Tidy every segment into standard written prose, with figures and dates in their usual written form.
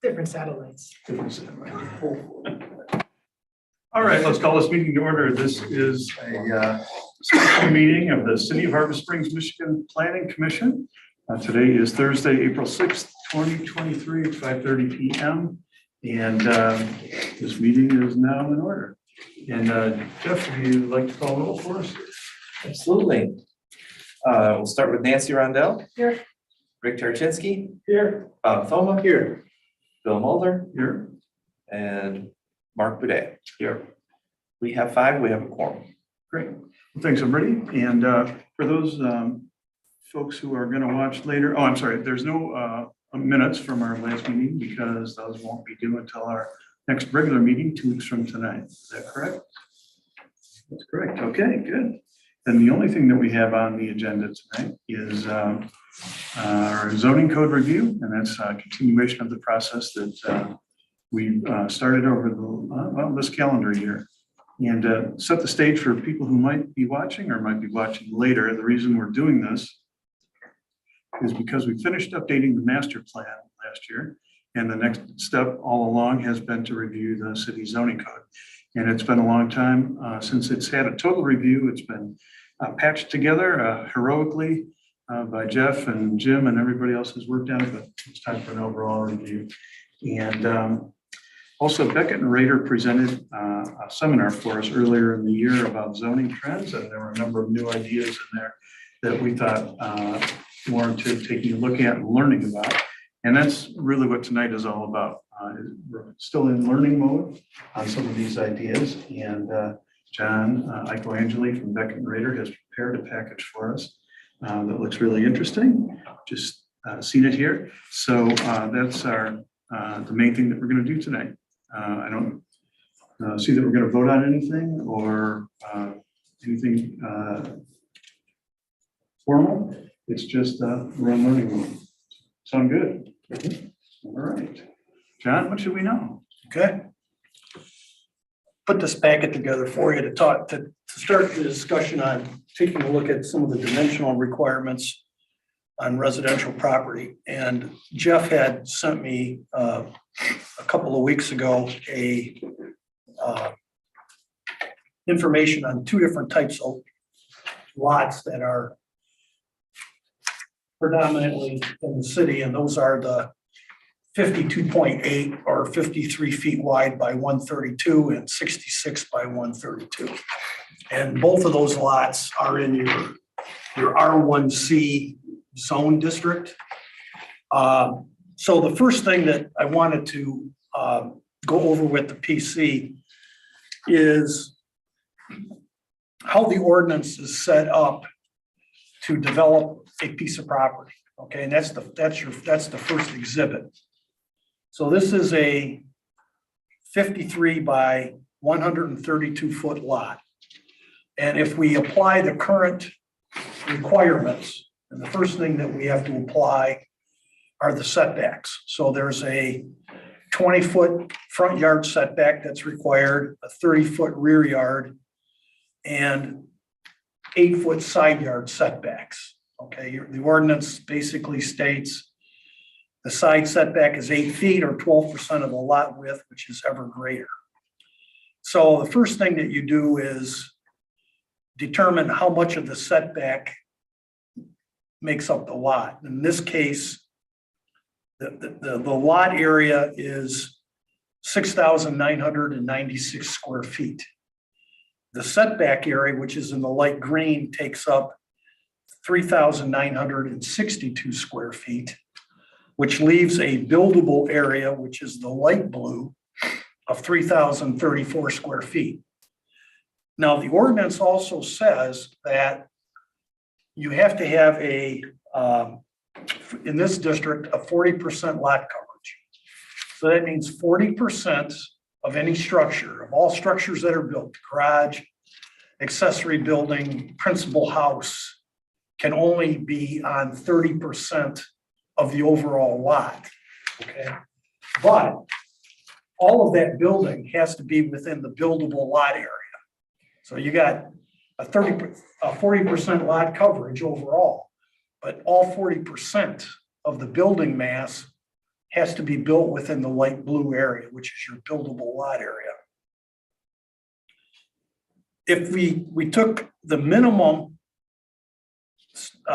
Different satellites. All right, let's call this meeting to order. This is a special meeting of the City of Harbor Springs, Michigan Planning Commission. Today is Thursday, April 6th, 2023 at 5:30 p.m. And this meeting is now in order. And Jeff, would you like to call roll for us? Absolutely. We'll start with Nancy Rondell. Here. Rick Tarczynski. Here. Bob Thoma. Here. Bill Mulder. Here. And Mark Boudet. Here. We have 5, we have a quorum. Great. Well, thanks, everybody. And for those folks who are going to watch later, oh, I'm sorry, there's no minutes from our last meeting because those won't be due until our next regular meeting 2 weeks from tonight. Is that correct? That's correct. Okay, good. And the only thing that we have on the agenda tonight is our zoning code review, and that's a continuation of the process that we started over the this calendar year. And set the stage for people who might be watching or might be watching later. The reason we're doing this is because we finished updating the master plan last year. And the next step all along has been to review the city zoning code. And it's been a long time since it's had a total review. It's been patched together heroically by Jeff and Jim and everybody else who's worked on it, but it's time for an overall review. And also, Beckett and Rader presented a seminar for us earlier in the year about zoning trends, and there were a number of new ideas in there that we thought warranted taking a look at and learning about. And that's really what tonight is all about. We're still in learning mode on some of these ideas, and John Icoangeli from Beckett and Rader has prepared a package for us that looks really interesting. Just seen it here. So that's the main thing that we're going to do tonight. I don't see that we're going to vote on anything or anything formal. It's just we're on learning mode. Sound good? All right. John, what should we know? Okay. Put this packet together for you to talk to start the discussion on taking a look at some of the dimensional requirements on residential property. And Jeff had sent me a couple of weeks ago information on 2 different types of lots that are predominantly in the city, and those are the 52.8 or 53 feet wide by 132 and 66 by 132. And both of those lots are in your R1C zone district. So the first thing that I wanted to go over with the PC is how the ordinance is set up to develop a piece of property. Okay, and that's the first exhibit. So this is a 53 by 132 foot lot. And if we apply the current requirements, and the first thing that we have to apply are the setbacks. So there's a 20-foot front yard setback that's required, a 30-foot rear yard, and 8-foot side yard setbacks. Okay, the ordinance basically states the side setback is 8 feet or 12% of the lot width, which is ever greater. So the first thing that you do is determine how much of the setback makes up the lot. In this case, the lot area is 6,996 square feet. The setback area, which is in the light green, takes up 3,962 square feet, which leaves a buildable area, which is the light blue, of 3,034 square feet. Now, the ordinance also says that you have to have in this district, a 40% lot coverage. So that means 40% of any structure, of all structures that are built, garage, accessory building, principal house, can only be on 30% of the overall lot, okay? But all of that building has to be within the buildable lot area. So you got a 40% lot coverage overall, but all 40% of the building mass has to be built within the light blue area, which is your buildable lot area. If we took the minimum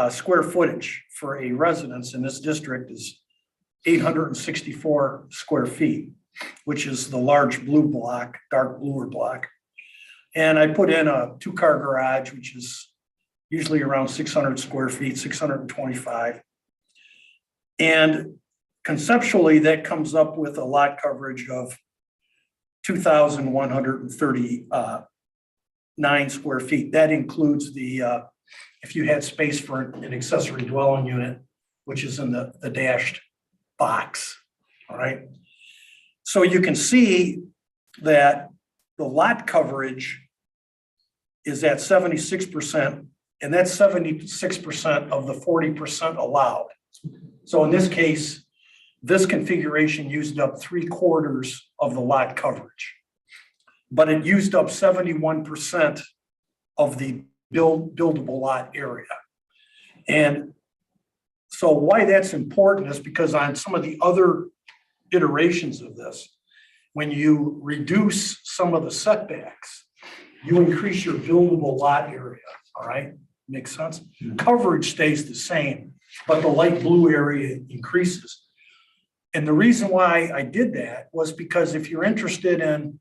square footage for a residence in this district is 864 square feet, which is the large blue block, dark bluer block. And I put in a 2-car garage, which is usually around 600 square feet, 625. And conceptually, that comes up with a lot coverage of 2,139 square feet. That includes the, if you had space for an accessory dwelling unit, which is in the dashed box, all right? So you can see that the lot coverage is at 76%, and that's 76% of the 40% allowed. So in this case, this configuration used up 3/4 of the lot coverage, but it used up 71% of the buildable lot area. And so why that's important is because on some of the other iterations of this, when you reduce some of the setbacks, you increase your buildable lot area, all right? Makes sense? Coverage stays the same, but the light blue area increases. And the reason why I did that was because if you're interested in,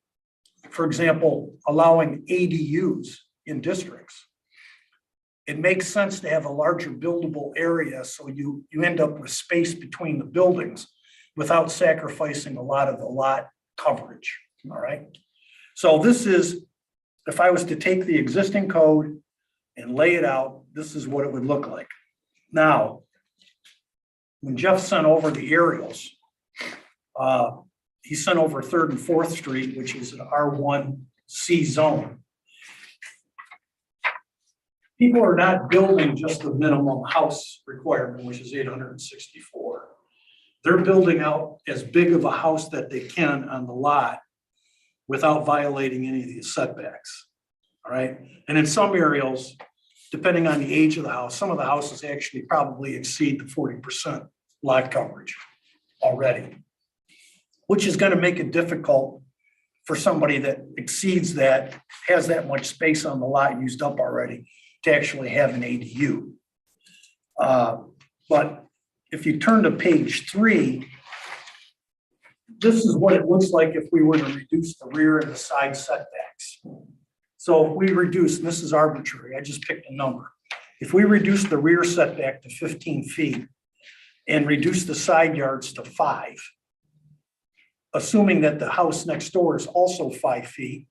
for example, allowing ADUs in districts, it makes sense to have a larger buildable area so you end up with space between the buildings without sacrificing a lot of the lot coverage, all right? So this is, if I was to take the existing code and lay it out, this is what it would look like. Now, when Jeff sent over the aerials, he sent over 3rd and 4th Street, which is an R1C zone. People are not building just the minimum house requirement, which is 864. They're building out as big of a house that they can on the lot without violating any of these setbacks, all right? And in some areas, depending on the age of the house, some of the houses actually probably exceed the 40% lot coverage already, which is gonna make it difficult for somebody that exceeds that, has that much space on the lot used up already, to actually have an ADU. But if you turn to page 3, this is what it looks like if we were to reduce the rear and the side setbacks. So if we reduce, and this is arbitrary, I just picked a number. If we reduce the rear setback to 15 feet and reduce the side yards to 5, assuming that the house next door is also 5 feet,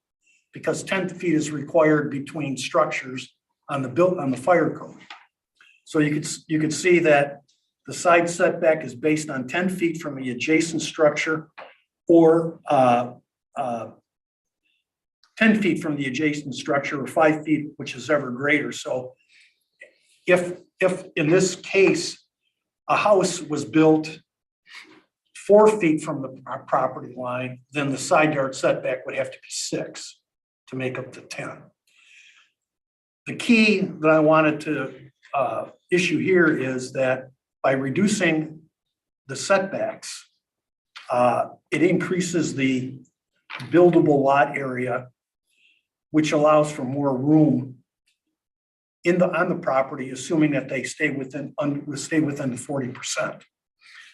because 10 feet is required between structures on the fire code. So you could see that the side setback is based on 10 feet from the adjacent structure or 10 feet from the adjacent structure or 5 feet, which is ever greater. So if in this case, a house was built 4 feet from the property line, then the side yard setback would have to be 6 to make up the 10. The key that I wanted to issue here is that by reducing the setbacks, it increases the buildable lot area, which allows for more room on the property, assuming that they stay within the 40%.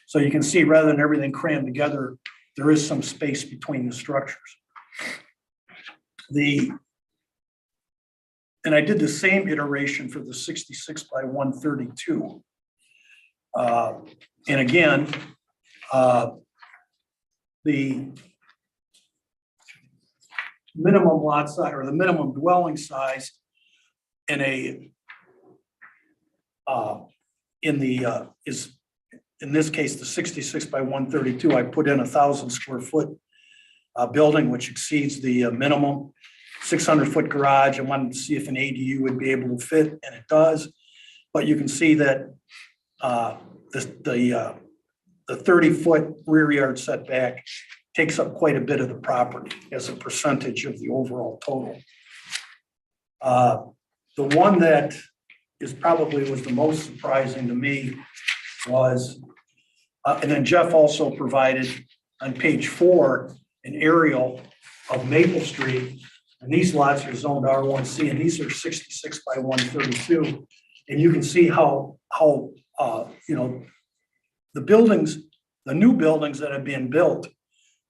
So you can see, rather than everything crammed together, there is some space between the structures. The And I did the same iteration for the 66 by 132. And again, the minimum lot size or the minimum dwelling size in a is in this case the 66 by 132. I put in 1,000 square foot building, which exceeds the minimum 600-foot garage. I wanted to see if an ADU would be able to fit, and it does. But you can see that the 30-foot rear yard setback takes up quite a bit of the property as a percentage of the overall total. The one that was the most surprising to me was, and then Jeff also provided on page 4 an aerial of Maple Street. And these lots are zoned R1C, and these are 66 by 132. And you can see how the buildings, the new buildings that have been built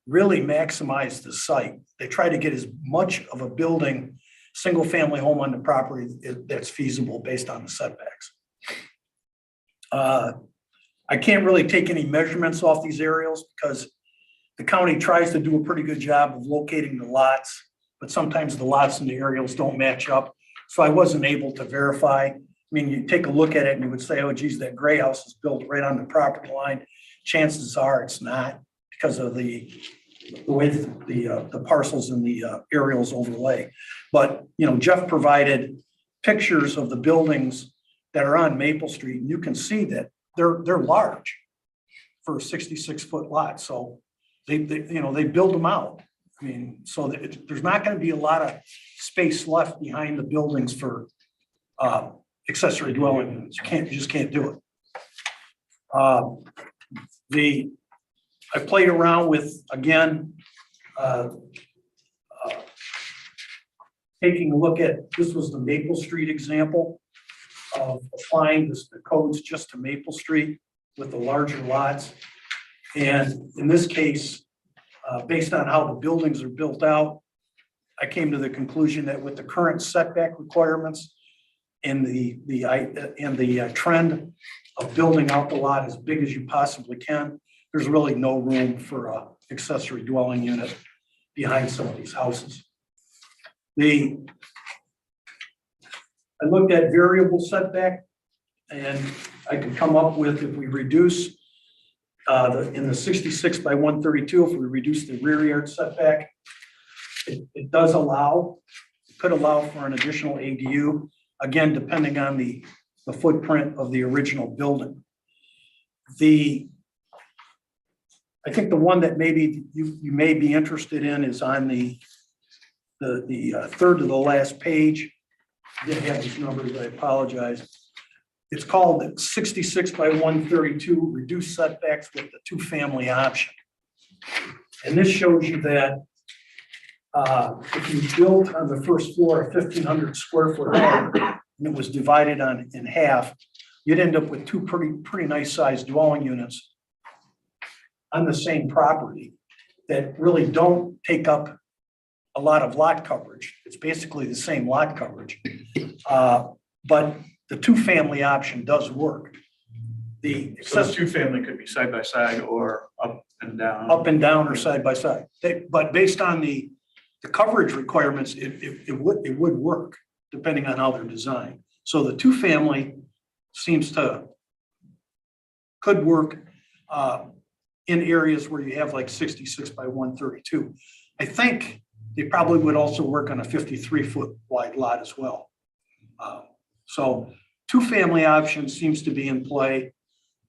really maximize the site. They try to get as much of a building, single family home on the property that's feasible based on the setbacks. I can't really take any measurements off these aerials because the county tries to do a pretty good job of locating the lots, but sometimes the lots and the aerials don't match up. So I wasn't able to verify. I mean, you take a look at it and you would say, oh geez, that gray house is built right on the property line. Chances are it's not because of the way the parcels and the aerials overlay. But, Jeff provided pictures of the buildings that are on Maple Street, and you can see that they're large for a 66-foot lot. So they build them out. I mean, so there's not going to be a lot of space left behind the buildings for accessory dwelling units. You just can't do it. I played around with, again, taking a look at, this was the Maple Street example of applying the codes just to Maple Street with the larger lots. And in this case, based on how the buildings are built out, I came to the conclusion that with the current setback requirements and the trend of building out the lot as big as you possibly can, there's really no room for a accessory dwelling unit behind some of these houses. I looked at variable setback, and I could come up with, if we reduce in the 66 by 132, if we reduce the rear yard setback, it could allow for an additional ADU, again, depending on the footprint of the original building. I think the one that maybe you may be interested in is on the third to the last page. I didn't have these numbers, I apologize. It's called the 66 by 132 reduced setbacks with the 2-family option. And this shows you that if you built on the first floor a 1,500 square foot home and it was divided in half, you'd end up with two pretty nice sized dwelling units on the same property that really don't take up a lot of lot coverage. It's basically the same lot coverage. But the 2-family option does work. So 2-family could be side by side or up and down. Up and down or side by side. But based on the coverage requirements, it would work depending on how they're designed. So the 2-family could work in areas where you have like 66 by 132. I think they probably would also work on a 53-foot wide lot as well. So 2-family option seems to be in play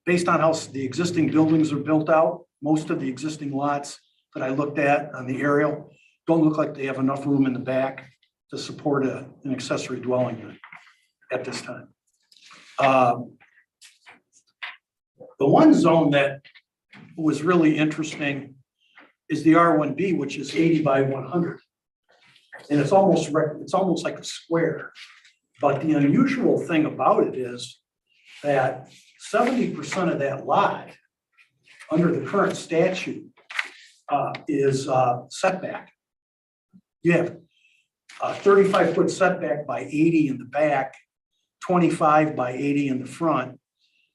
based on how the existing buildings are built out. Most of the existing lots that I looked at on the aerial don't look like they have enough room in the back to support an accessory dwelling unit at this time. The one zone that was really interesting is the R1B, which is 80 by 100. And it's almost like a square. But the unusual thing about it is that 70% of that lot under the current statute is setback. You have 35-foot setback by 80 in the back, 25 by 80 in the front.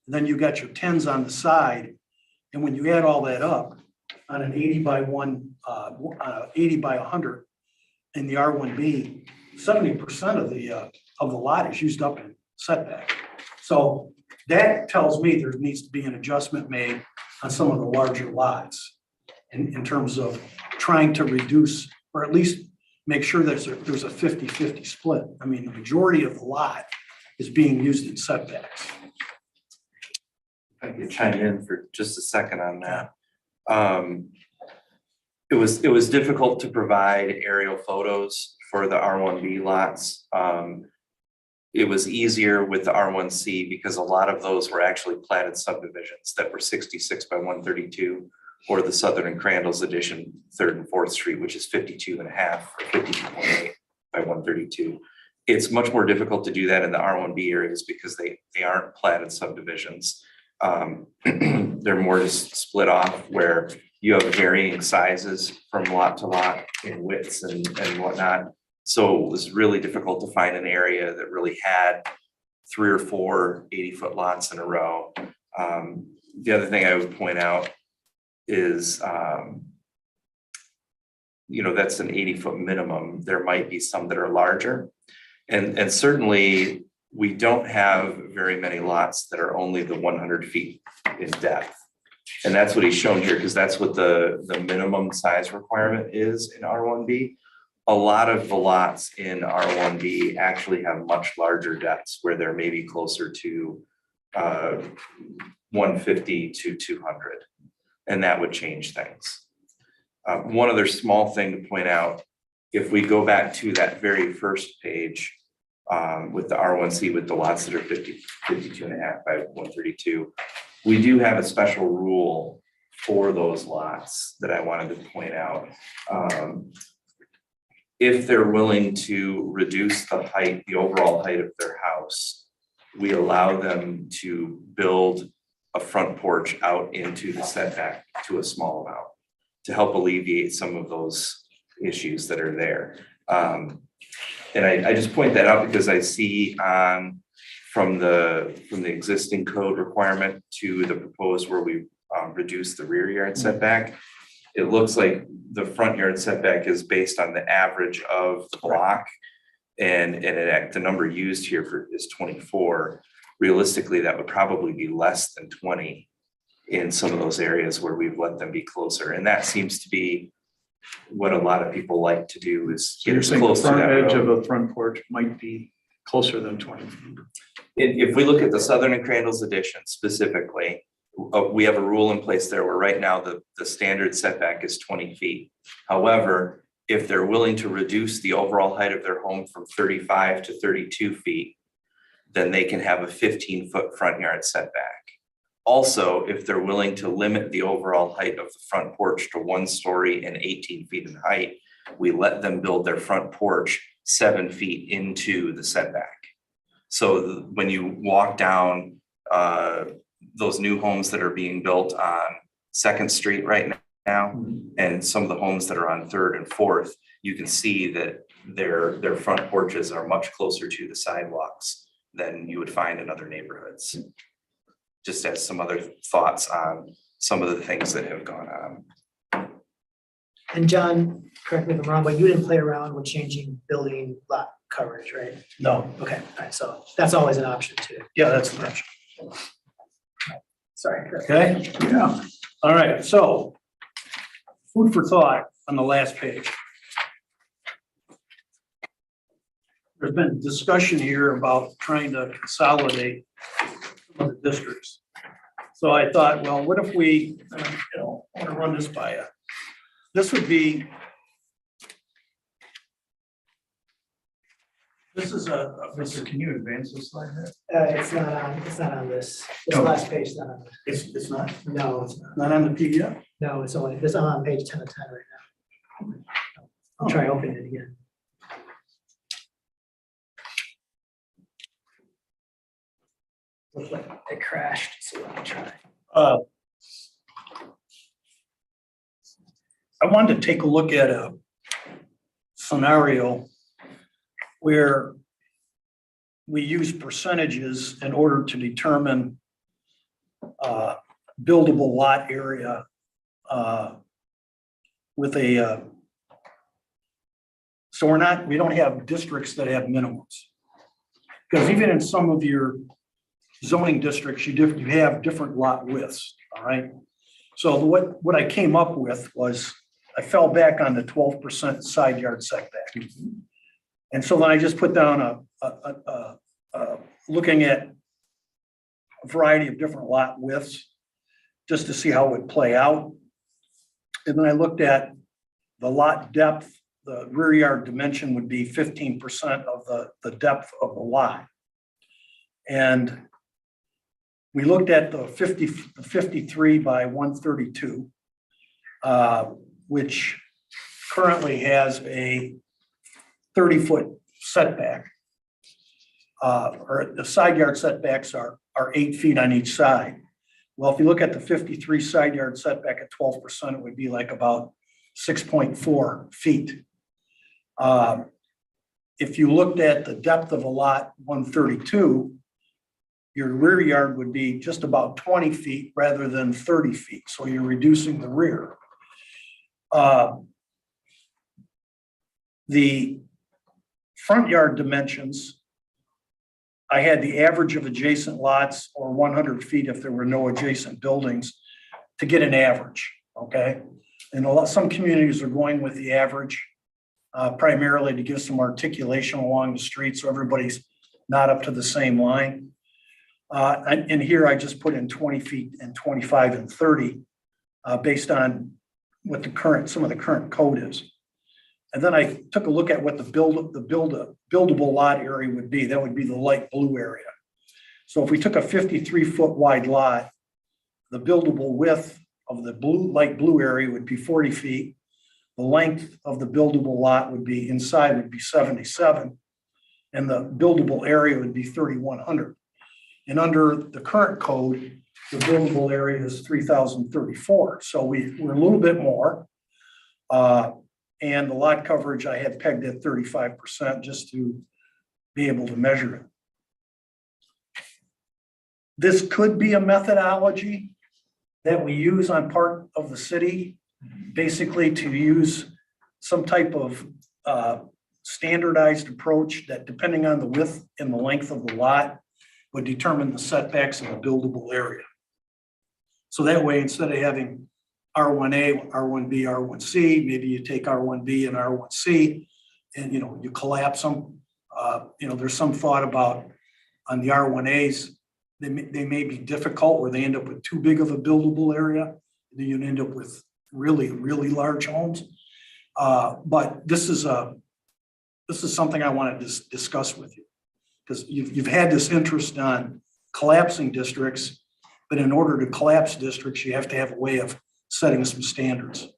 And then you got your 10s on the side. And when you add all that up on an 80 by 100 in the R1B, 70% of the lot is used up in setback. So that tells me there needs to be an adjustment made on some of the larger lots in terms of trying to reduce, or at least make sure there's a 50-50 split. I mean, the majority of the lot is being used in setbacks. I could chime in for just a second on that. It was difficult to provide aerial photos for the R1B lots. It was easier with the R1C because a lot of those were actually platted subdivisions that were 66 by 132, or the Southern and Crandall's addition, 3rd and 4th Street, which is 52 and a half or 52.8 by 132. It's much more difficult to do that in the R1B areas because they aren't platted subdivisions. They're more just split off where you have varying sizes from lot to lot in widths and whatnot. So it was really difficult to find an area that really had 3 or 4 80-foot lots in a row. The other thing I would point out is, that's an 80-foot minimum. There might be some that are larger. And certainly we don't have very many lots that are only the 100 feet in depth. And that's what he's shown here, because that's what the minimum size requirement is in R1B. A lot of the lots in R1B actually have much larger depths where they're maybe closer to 150 to 200. And that would change things. One other small thing to point out, if we go back to that very first page with the R1C with the lots that are 52 and a half by 132, we do have a special rule for those lots that I wanted to point out. If they're willing to reduce the height, the overall height of their house, we allow them to build a front porch out into the setback to a small amount to help alleviate some of those issues that are there. And I just point that out because I see from the existing code requirement to the proposed where we reduce the rear yard setback, it looks like the front yard setback is based on the average of the block. And the number used here is 24. Realistically, that would probably be less than 20 in some of those areas where we've let them be closer. And that seems to be what a lot of people like to do, is So get you're as saying the close to front that edge road. of a front porch might be closer than 20 feet. If we look at the Southern and Crandall's addition specifically, we have a rule in place there where right now the standard setback is 20 feet. However, if they're willing to reduce the overall height of their home from 35 to 32 feet, then they can have a 15-foot front yard setback. Also, if they're willing to limit the overall height of the front porch to 1 story and 18 feet in height, we let them build their front porch 7 feet into the setback. So when you walk down those new homes that are being built on 2nd Street right now, and some of the homes that are on 3rd and 4th, you can see that their front porches are much closer to the sidewalks than you would find in other neighborhoods. Just as some other thoughts on some of the things that have gone on. And John, correct me if I'm wrong, but you didn't play around with changing building lot coverage, right? No, Okay, all right, so that's always an option too. yeah, that's an option. Sorry. Chris. Okay, Yeah. all right, so food for thought on the last page. There's been discussion here about trying to consolidate some of the districts. So I thought, well, what if we, I want to run this by you. This would be, this is Mr., can you advance this slide there? It's not on this Oh. last page, not on this. it's not, No, it's not. not on the PDF. No, it's only, this is on page 10 of 10 right now. I'll try opening it again. Looks like it crashed, so let me try. I wanted to take a look at a scenario where we use percentages in order to determine buildable lot area with a, so we don't have districts that have minimums. Because even in some of your zoning districts, you have different lot widths, all right? So what I came up with was, I fell back on the 12% side yard setback. And so then I just put down looking at a variety of different lot widths, just to see how it would play out. And then I looked at the lot depth. The rear yard dimension would be 15% of the depth of the lot. And we looked at the 53 by 132, which currently has a 30-foot setback. Or the side yard setbacks are 8 feet on each side. Well, if you look at the 53 side yard setback at 12%, it would be like about 6.4 feet. If you looked at the depth of a lot 132, your rear yard would be just about 20 feet rather than 30 feet. So you're reducing the rear. The front yard dimensions, I had the average of adjacent lots, or 100 feet if there were no adjacent buildings, to get an average, okay? And some communities are going with the average, primarily to give some articulation along the street so everybody's not up to the same line. And here I just put in 20 feet and 25 and 30 based on what some of the current code is. And then I took a look at what the buildable lot area would be. That would be the light blue area. So if we took a 53-foot wide lot, the buildable width of the light blue area would be 40 feet. The length of the buildable lot would be 77, and the buildable area would be 3,100. And under the current code, the buildable area is 3,034. So we're a little bit more. And the lot coverage I had pegged at 35% just to be able to measure it. This could be a methodology that we use on part of the city, basically to use some type of standardized approach that, depending on the width and the length of the lot, would determine the setbacks in the buildable area. So that way, instead of having R1A, R1B, R1C, maybe you take R1B and R1C and, you collapse them. There's some thought about on the R1As, they may be difficult where they end up with too big of a buildable area. Then you end up with really, really large homes. But this is something I want to discuss with you, because you've had this interest on collapsing districts, but in order to collapse districts, you have to have a way of setting some standards.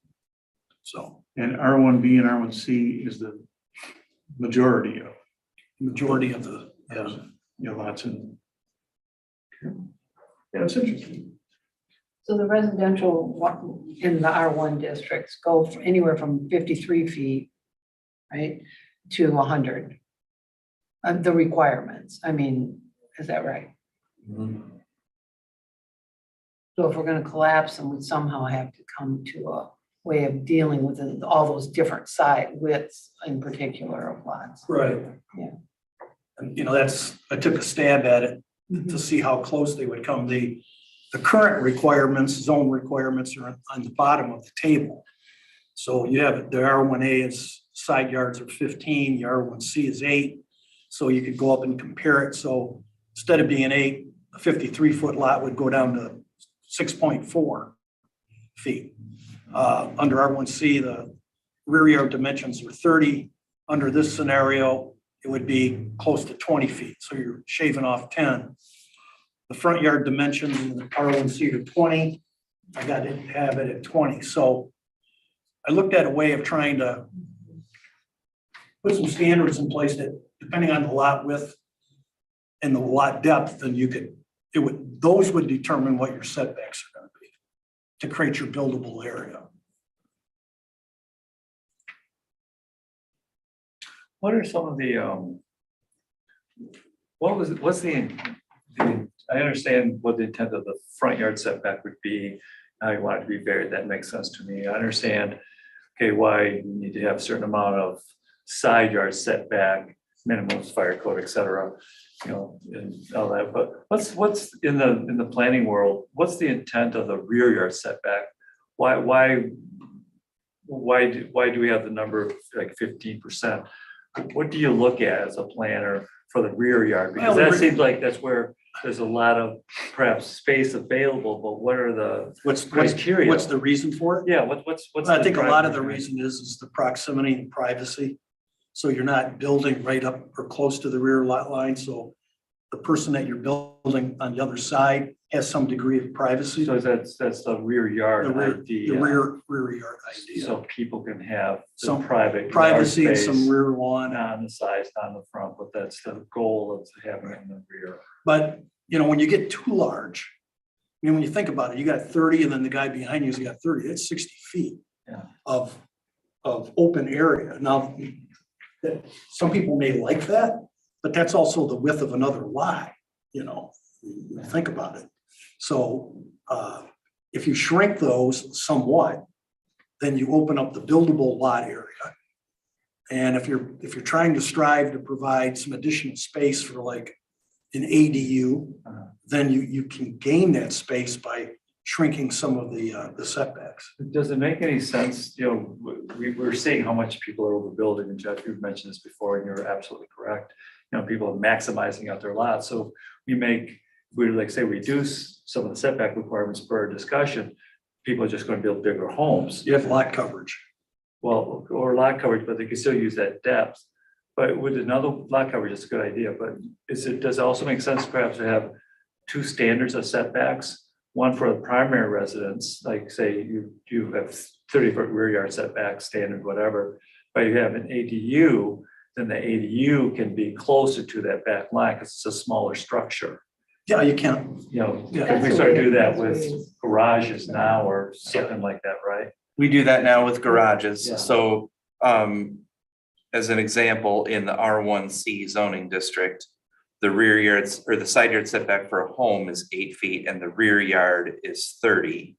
So. And R1B and R1C is the majority of the, lots in. Yeah, it's interesting. So the residential in the R1 districts go anywhere from 53 feet, right, to 100. The requirements, is that right? Mhm. So if we're gonna collapse them, we somehow have to come to a way of dealing with all those different side widths in particular of lots. right. Yeah. And I took a stab at it to see how close they would come. The current requirements, zone requirements, are on the bottom of the table. So you have the R1A is side yards are 15, the R1C is 8. So you could go up and compare it. So instead of being 8, a 53-foot lot would go down to 6.4 feet. Under R1C, the rear yard dimensions are 30. Under this scenario, it would be close to 20 feet. So you're shaving off 10. The front yard dimensions in the R1C are 20. I got to have it at 20. So I looked at a way of trying to put some standards in place that, depending on the lot width and the lot depth, then those would determine what your setbacks are going to be to create your buildable area. What are some of the, what's I understand what the intent of the front yard setback would be, how you want it to be varied, that makes sense to me. I understand, okay, why you need to have a certain amount of side yard setback, minimums, fire code, et cetera, you know, and all that, but what's in the planning world, what's the intent of the rear yard setback? Why do we have the number of like 15%? What do you look at as a planner for the rear yard? Because Well, that seems like that's where there's a lot of perhaps space available, but what are the What's criteria? What's the reason for it? Yeah, what's? I think a lot of driving the reason is the proximity and privacy. So you're not building right up or close to the rear lot line, so the person that you're building on the other side has some degree of privacy. So that's the rear yard The idea. rear yard idea. So people can have some Some private yard Privacy and space, some rear lawn. not on the sides, not on the front, but that's the goal of having it in the rear. But, you know, when you get too large, I mean, when you think about it, you got 30 and then the guy behind you's got 30, that's 60 feet Yeah. of open area. Now, some people may like that, but that's also the width of another lot, you know, think about it. So if you shrink those somewhat, then you open up the buildable lot area. And if you're trying to strive to provide some additional space for like an ADU, then you can gain that space by shrinking some of the setbacks. Does it make any sense, you know, we're seeing how much people are overbuilding, and Jeff, you've mentioned this before, and you're absolutely correct. You know, people are maximizing out their lots, so we like say reduce some of the setback requirements per discussion, people are just gonna build bigger homes. You have lot coverage. Well, or lot coverage, but they can still use that depth. But with another lot coverage, it's a good idea, but does it also make sense perhaps to have two standards of setbacks? One for the primary residence, like say you have 30-foot rear yard setback standard, whatever, but you have an ADU, then the ADU can be closer to that back line because it's a smaller structure. Yeah, you can. You know, Yeah. if we start to do that with garages now or something like that, right? We do that now with garages, Yeah. so, as an example, in the R1C zoning district, the rear yards or the side yard setback for a home is 8 feet and the rear yard is 30.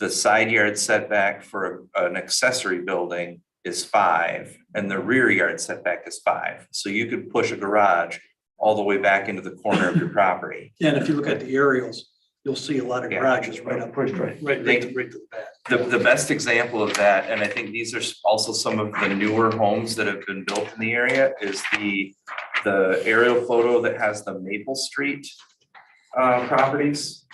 The side yard setback for an accessory building is 5 and the rear yard setback is 5. So you could push a garage all the way back into the corner of your property. And if you look at the aerials, you'll see a lot of Yeah. garages right up, Pushed right. right to the back. The best example of that, and I think these are also some of the newer homes that have been built in the area, is the aerial photo that has the Maple Street properties.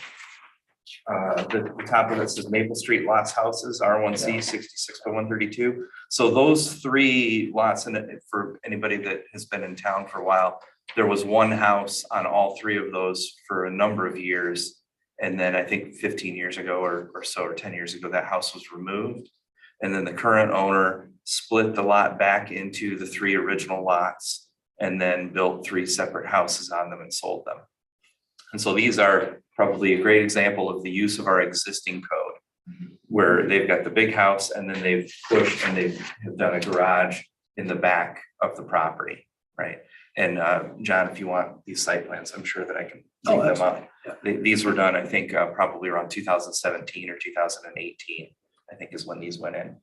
The top of it says Maple Street lots houses, R1C 66 by 132. So those 3 lots, and for anybody that has been in town for a while, there was one house on all 3 of those for a number of years. And then I think 15 years ago or so, or 10 years ago, that house was removed. And then the current owner split the lot back into the 3 original lots and then built 3 separate houses on them and sold them. And so these are probably a great example of the use of our existing code, where they've got the big house and then they've pushed and they've done a garage in the back of the property, right? And John, if you want these site plans, I'm sure that I can Oh, dig that's them up. fine, yeah. These were done, I think, probably around 2017 or 2018, I think is when these went in.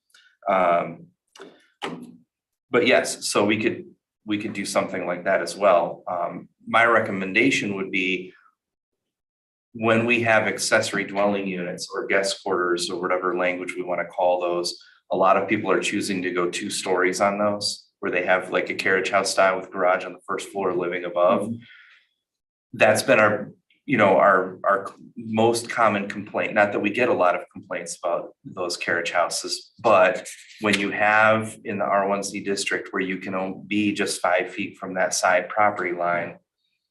But yes, so we could do something like that as well. My recommendation would be when we have accessory dwelling units or guest quarters or whatever language we want to call those, a lot of people are choosing to go 2 stories on those, where they have like a carriage house style with garage on the first floor, living above. That's been our most common complaint. Not that we get a lot of complaints about those carriage houses, but when you have in the R1C district where you can be just 5 feet from that side property line,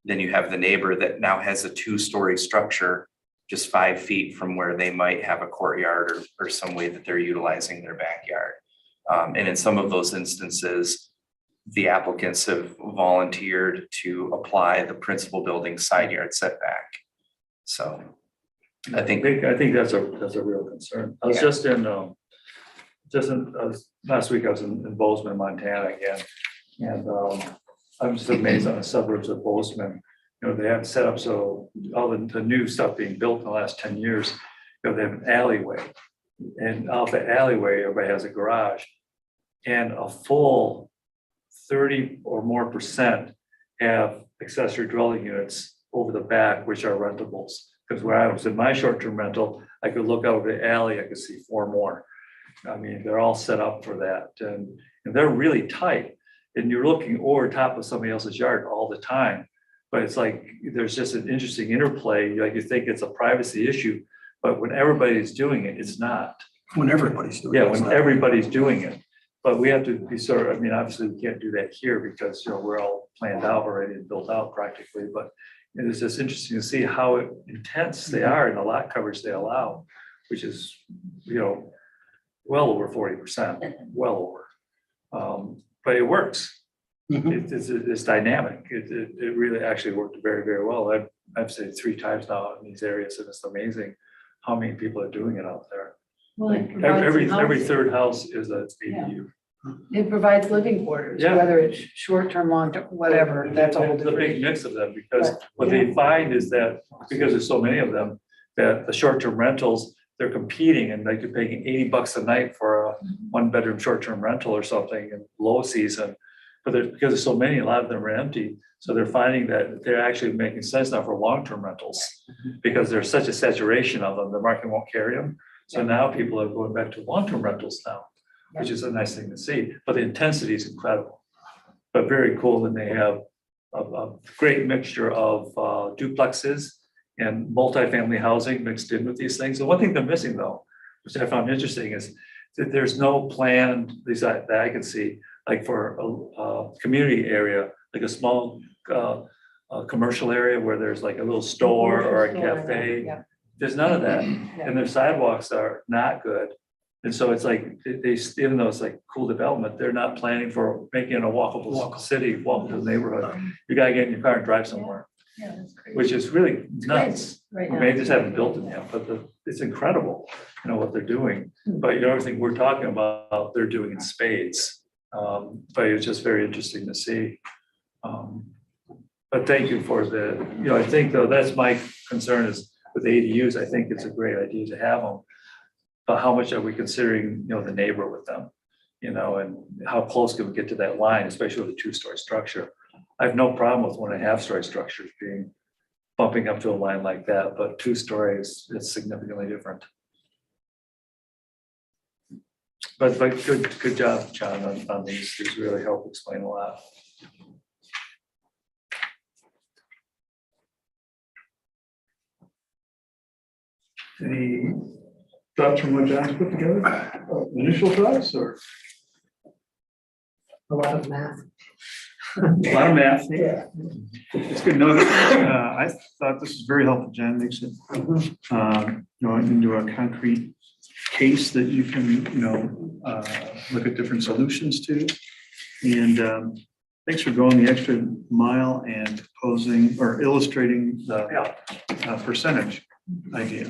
then you have the neighbor that now has a 2-story structure just 5 feet from where they might have a courtyard or some way that they're utilizing their backyard. And in some of those instances, the applicants have volunteered to apply the principal building side yard setback. So I think that's a real concern. I was Yeah. last week I was in Bozeman, Montana again. And I'm just amazed on the suburbs of Bozeman. You know, they have set up so all the new stuff being built in the last 10 years, you know, they have an alleyway. And off the alleyway, everybody has a garage. And a full 30 or more percent have accessory dwelling units over the back, which are rentables. Because where I was in my short-term rental, I could look over the alley, I could see 4 more. I mean, they're all set up for that, and they're really tight. And you're looking over top of somebody else's yard all the time. But it's like, there's just an interesting interplay, like you think it's a privacy issue, but when everybody's doing it, it's not. When everybody's doing it. Yeah, it's when not. everybody's doing it. But we have to be sort of, I mean, obviously we can't do that here because, you know, we're all planned out already and built out practically, but it is just interesting to see how intense they are in the lot coverage they allow, which is, you know, well over 40%, well over. But it works. Mhm. It's dynamic. It really actually worked very, very well. I've said 3 times now in these areas, and it's amazing how many people are doing it out there. Well, it Like provides every housing. third house is a ADU. It provides living quarters, Yeah. whether it's short-term, long-term, whatever, that's a whole The big different. mix of them, because Right, what they find is that, because there's so many of them, that the short-term rentals, they're competing and like you're paying $80 a night for a 1-bedroom short-term rental or something in low season. But because there's so many, a lot of them are empty. So they're finding that they're actually making sense now for long-term rentals because there's such a saturation of them, the market won't carry them. So now people are going back to long-term rentals now, which is a nice thing to see, but the intensity is incredible. But very cool, and they have a great mixture of duplexes and multifamily housing mixed in with these things. The one thing they're missing though, which I found interesting, is that there's no plan, at least that I can see, like for a community area, like a small commercial area where there's like a little store or a cafe. Yeah. There's none of that, and their sidewalks are not good. And so it's like, they, even though it's like cool development, they're not planning for making it a walkable city, walkable neighborhood. You gotta get in your car and drive somewhere, Yeah, that's great. which is really nuts. Right I now. mean, they just haven't built it yet, but it's incredible, you know, what they're doing. But you know, everything we're talking about, they're doing in spades. But it's just very interesting to see. But thank you for the, you know, I think though, that's my concern is with ADUs, I think it's a great idea to have them. But how much are we considering, you know, the neighbor with them? You know, and how close can we get to that line, especially with a 2-story structure? I have no problem with 1.5-story structures bumping up to a line like that, but 2 stories, it's significantly different. But good job, John, on these. These really help explain a lot. Any thoughts from what John's put together? Initial thoughts or? A lot of math. A lot of math. Yeah. It's good. No, I thought this was very helpful. John makes it, you know, into a concrete case that you can, you know, look at different solutions to. And thanks for going the extra mile and posing or illustrating the percentage idea.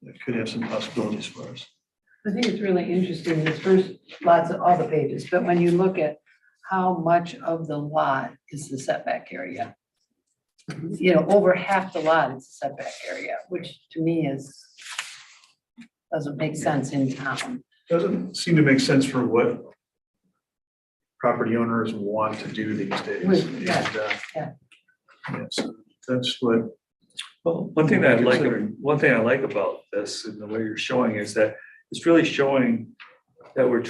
That could have some possibilities for us. I think it's really interesting, this first, lots of, all the pages, but when you look at how much of the lot is the setback area. You know, over half the lot is the setback area, which to me doesn't make sense in town. Doesn't seem to make sense for what property owners want to do these days. Yeah, And, yeah, so that's what. Well, one thing I Considering. like about this and the way you're showing is that it's really showing that we're not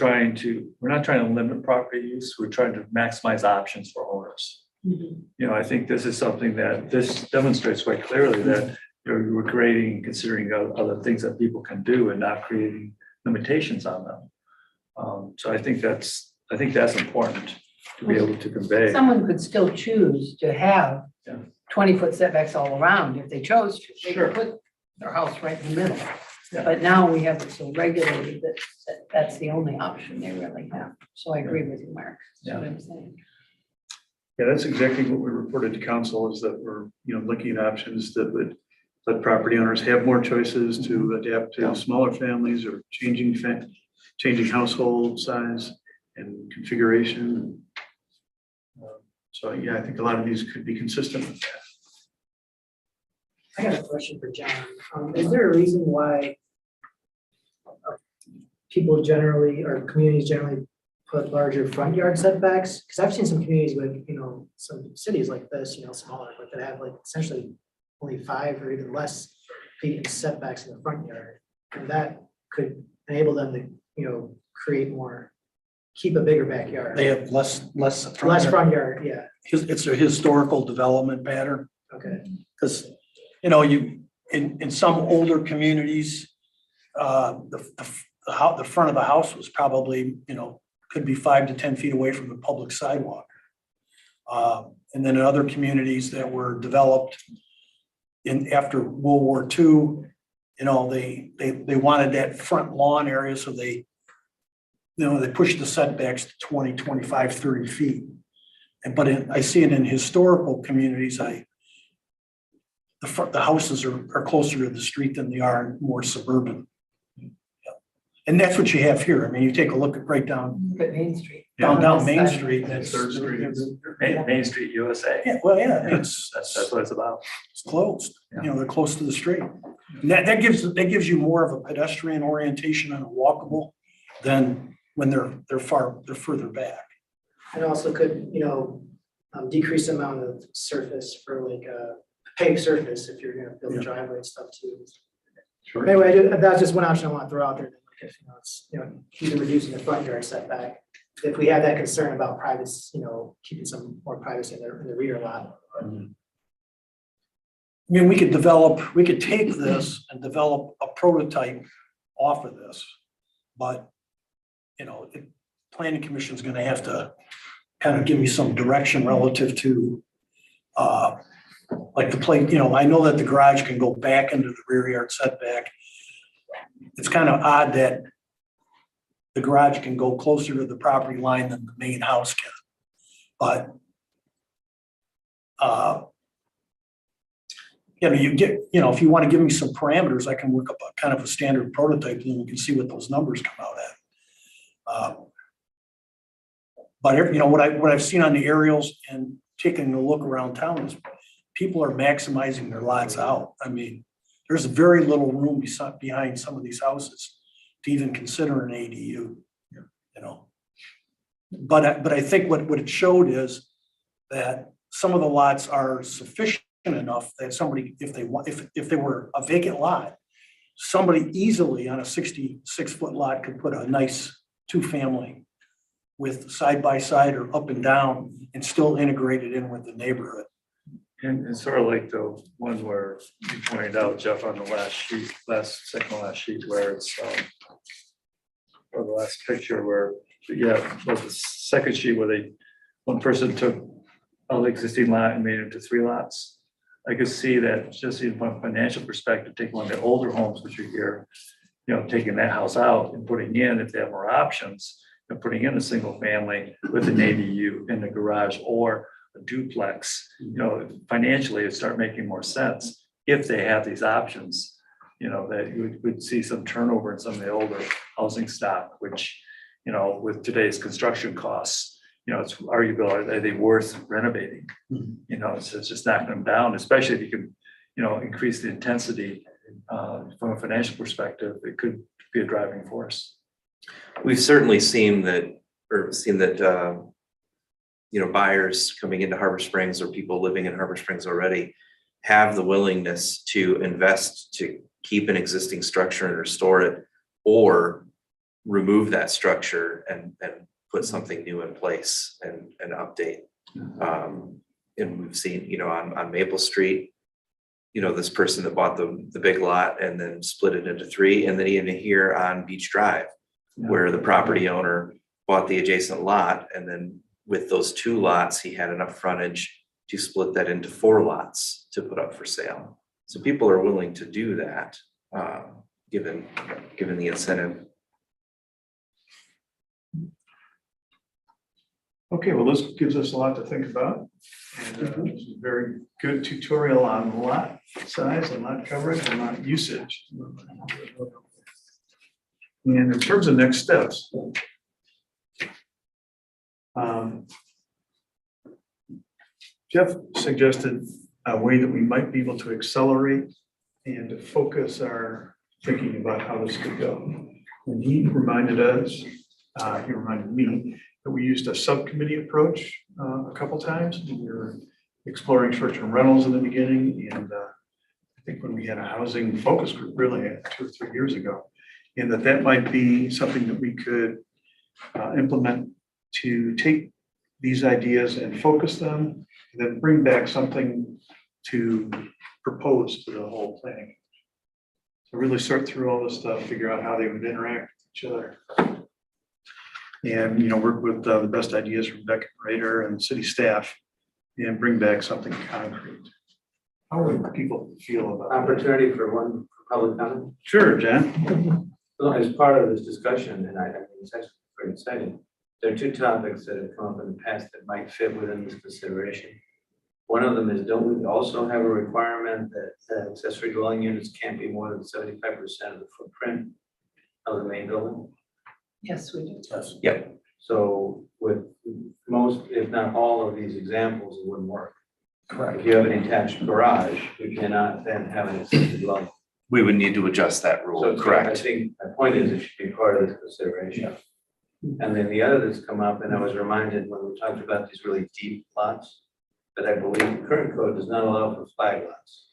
trying to limit property use, we're trying to maximize options for owners. You know, I think this is something that this demonstrates quite clearly that, you know, we're creating, considering other things that people can do and not creating limitations on them. So I think that's important to be able to convey. Someone could still choose to have Yeah. 20-foot setbacks all around if they chose to. They Sure. could put their house right in the middle. Yeah. But now we have it so regulated that that's the only option they really have. So I agree with you, Mark. That's what I'm saying. Yeah, that's exactly what we reported to council is that we're, you know, looking at options that would let property owners have more choices to adapt to smaller families or changing household size and configuration. So, yeah, I think a lot of these could be consistent with that. I got a question for John. Is there a reason why people generally, or communities generally put larger front yard setbacks? Because I've seen some communities with, some cities like this, smaller, but that have like essentially only 5 or even less feet in setbacks in the front yard. And that could enable them to, create more, keep a bigger backyard. They have less. Less yard. front yard, yeah, It's a historical development pattern. okay. Because, in some older communities, the front of the house was probably, could be 5 to 10 feet away from the public sidewalk. And then in other communities that were developed after World War II, they wanted that front lawn area, so they pushed the setbacks to 20, 25, 30 feet. But I see it in historical communities, the houses are closer to the street than they are in more suburban. Yeah. And that's what you have here. I mean, you take a look at right down Main Street. down Main Street, That's that's. Third Street. Main Street USA. Yeah, well, yeah, it's That's what it's about. closed, they're close to the street. And that gives you more of a pedestrian orientation and a walkable than when they're further back. And also could, decrease the amount of surface for like a paved surface if you're gonna build a driveway and stuff too. Sure. Anyway, that's just one option I want to throw out there. If, it's, even reducing the front yard setback. If we have that concern about privacy, keeping some more privacy in the rear lot. I mean, we could take this and develop a prototype off of this, but, planning commission's gonna have to kind of give me some direction relative to, like the plate, I know that the garage can go back into the rear yard setback. It's kind of odd that the garage can go closer to the property line than the main house can. But, you get, if you want to give me some parameters, I can work up a kind of a standard prototype and we can see what those numbers come out at. But what I've seen on the aerials and taking a look around town is people are maximizing their lots out. I mean, there's very little room behind some of these houses to even consider an ADU, But I think what it showed is that some of the lots are sufficient enough that somebody, if they were a vacant lot, somebody easily on a 66-foot lot could put a nice 2-family with side by side or up and down and still integrate it in with the neighborhood. And it's sort of like the one where you pointed out, Jeff, on the second to last sheet, where it's, or the last picture where, was the second sheet where one person took an existing lot and made it into 3 lots. I could see that just even from a financial perspective, taking one of the older homes, which are here, taking that house out and putting in, if they have more options, and putting in a single family with an ADU in the garage or a duplex, financially it'd start making more sense if they have these options, that you would see some turnover in some of the older housing stock, which, with today's construction costs, it's arguable, are they worth renovating? So it's just knocking them down, especially if you can, increase the intensity from a financial perspective, it could be a driving force. We've certainly seen that, buyers coming into Harbor Springs or people living in Harbor Springs already have the willingness to invest to keep an existing structure and restore it, or remove that structure and put something new in place and update. And we've seen, on Maple Street, this person that bought the big lot and then split it into 3, and then even here on Beach Drive, where the property owner bought the adjacent lot, and then with those 2 lots, he had enough frontage to split that into 4 lots to put up for sale. So people are willing to do that, given the incentive. Okay, well, this gives us a lot to think about. And this is a very good tutorial on lot size and lot coverage and lot usage. And in terms of next steps, Jeff suggested a way that we might be able to accelerate and to focus our thinking about how this could go. And he reminded me that we used a subcommittee approach a couple times. We were exploring short-term rentals in the beginning, and I think when we had a housing focus group really 2 or 3 years ago, and that might be something that we could implement to take these ideas and focus them, and then bring back something to propose to the whole planning. So really sort through all this stuff, figure out how they would interact with each other. And, work with the best ideas from Beckett Rader and city staff and bring back something concrete. How would people feel about that? Opportunity for one public comment. Sure, Jen. Well, as part of this discussion, and I think it's actually pretty exciting, there are two topics that have come up in the past that might fit within this consideration. One of them is, don't we also have a requirement that accessory dwelling units can't be more than 75% of the footprint of the main building? Yes, we do. Yes. So with most, if not all of these examples, it wouldn't work. If you have an attached garage, you cannot then have an accessory dwelling. We would need to adjust that So rule, I correct? think my point is it should be part of this consideration. And then the other that's come up, and I was reminded when we talked about these really deep lots, that I believe the current code does not allow for flag lots.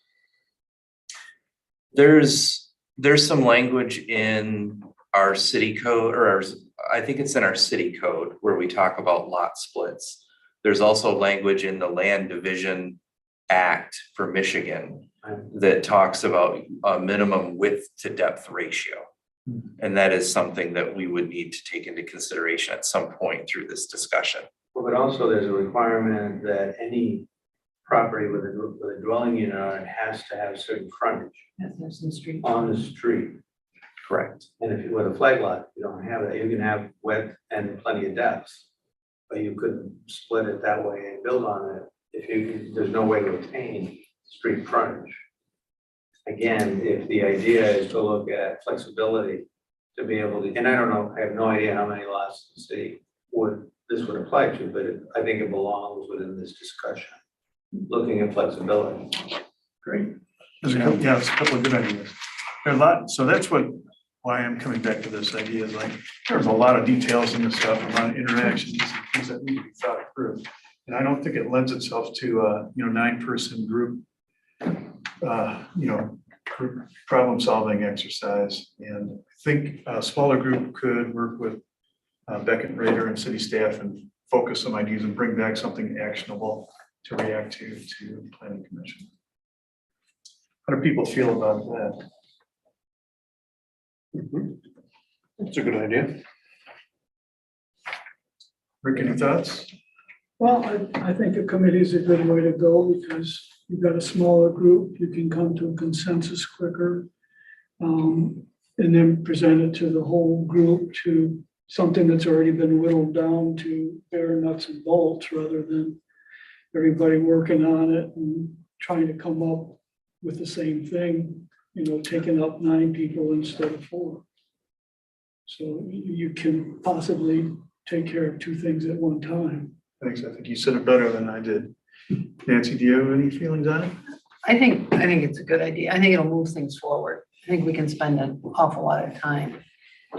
There's some language in our city code, I think it's in our city code where we talk about lot splits. There's also language in the Land Division Act for Michigan that talks about a minimum width to depth ratio. And that is something that we would need to take into consideration at some point through this discussion. Well, but also there's a requirement that any property with a dwelling unit on it has to have certain frontage Yes, there's some street. on the street. Correct. And if you with a flag lot, you don't have that. You can have width and plenty of depth. But you couldn't split it that way and build on it there's no way to attain street frontage. Again, if the idea is to look at flexibility to be able to, and I don't know, I have no idea how many lots the city this would apply to, but I think it belongs within this discussion, looking at flexibility. Great. There's a couple of good ideas. There are a lot, so that's why I'm coming back to this idea is like, there's a lot of details in this stuff, a lot of interactions, and things that need to be thought through. And I don't think it lends itself to a, 9-person group, group problem solving exercise. And I think a smaller group could work with Beckett Rader and city staff and focus some ideas and bring back something actionable to react to the planning commission. How do people feel about that? That's a good idea. Rick, any thoughts? Well, I think a committee is a good way to go because you've got a smaller group, you can come to a consensus quicker. And then present it to the whole group to something that's already been whittled down to bare nuts and bolts rather than everybody working on it and trying to come up with the same thing, taking up 9 people instead of 4. So you can possibly take care of 2 things at one time. Thanks. I think you said it better than I did. Nancy, do you have any feelings on it? I think it's a good idea. I think it'll move things forward. I think we can spend an awful lot of time